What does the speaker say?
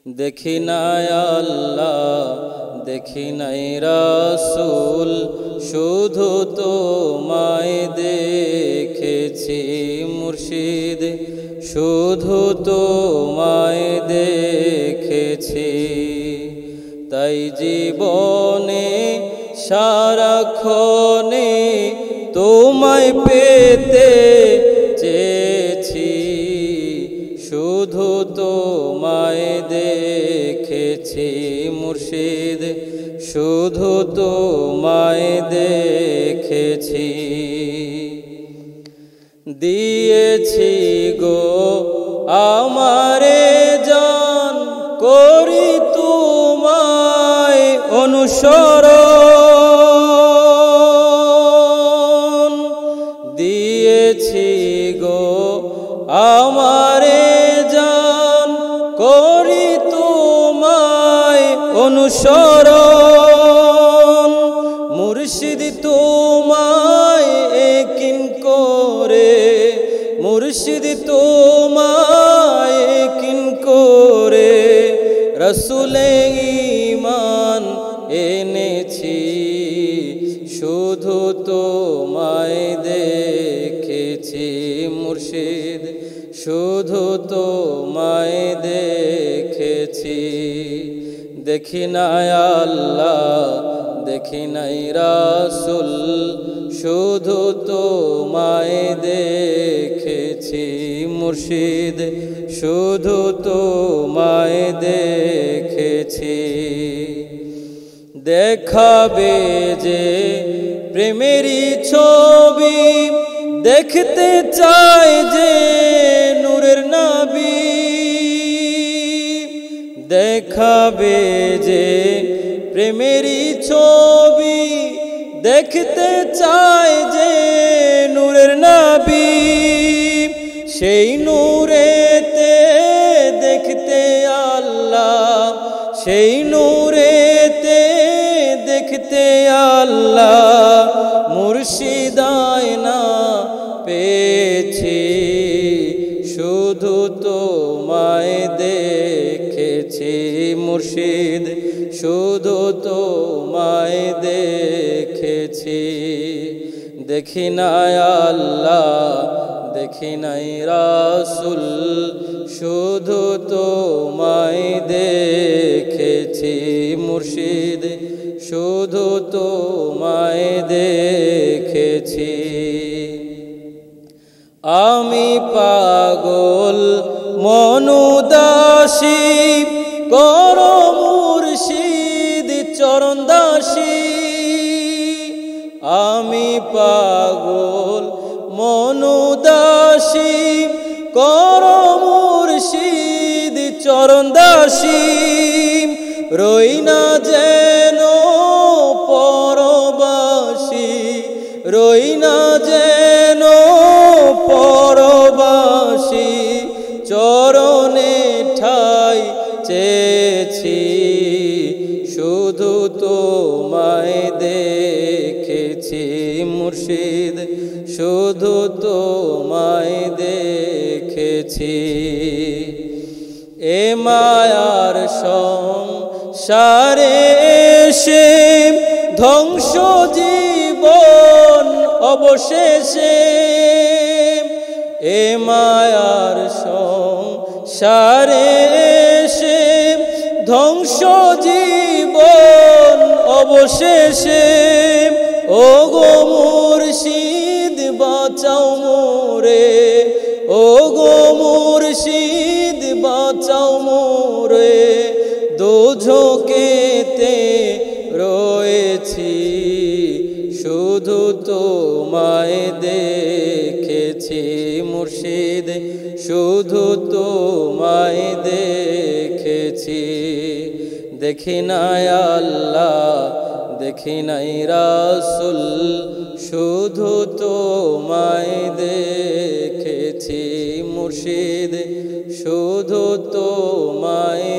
দেখি নাই আল্লাহ দেখি নাই রাসূল শুধু তোমায় দেখেছি মুর্শিদ শুধু তোমায় দেখেছি তাই জীবনে সারাক্ষণে তোমায় পেতে চেয়েছি শুধু তোমায় দেখেছি মুর্শিদ শুধু তোমায় দেখেছি দিয়েছি গো আমারে জান করি তোমায় অনুসরণ দিয়েছি গো আমারে জান করি তোমায় অনুসরণ মুর্শিদ তোমায় একিন করে মুর্শিদ তোমায় একিন করে রসুলে ঈমান এনেছি শুধু তোমায় দেখেছি মুর্শিদ শুধু তোমায় দেখেছি দেখি নাই আল্লাহ দেখি নাই রাসূল শুধু তোমায় দেখেছি মুর্শিদ শুধু তোমায় দেখেছি দেখাবে যে প্রেমেরই ছবি দেখতে চাই যে নূরের নবী দেখাবে যে প্রেমেরই ছবি দেখতে চাই যে নূরের নবী সেই নূরেতে দেখতে আল্লাহ সেই নূরেতে দেখতে আল্লাহ মুর্শিদ আয়না পেয়েছি শুধু তোমায় দেখেছি মুর্শিদ শুধু তোমায় দেখেছি দেখি নাই আল্লাহ দেখি নাই রাসূল শুধু তোমায় দেখেছি মুর্শিদ শুধু তোমায় দেখেছি আমি পাগল মনুদাসী কর মুর্শিদ চরণ দাসী আমি পাগল মনুদাসী কর মুর্শিদ চরণ দাসী রই না যেন পরবাসী রই না যেন পরবাসী চরণে ঠাই চেয়েছি শুধু তোমায় দেখেছি মুর্শিদ শুধু তোমায় দেখেছি এ মায়ার সংসারে এসে ধ্বংস জীবন অবশেষে এ মায়ার সংসারে এসে ধ্বংস জীবন অবশেষে ও গো মুর্শিদ বাঁচাও মোরে ও গো মুর্শিদ বাঁচাও মোরে দোজখেতে রয়েছি শুধু তোমায় দেখেছি মুর্শিদ শুধু তোমায় দেখেছি দেখি নাই আল্লাহ দেখি নাই রাসূল শুধু তোমায় দেখেছি মুর্শিদ শুধু তোমায়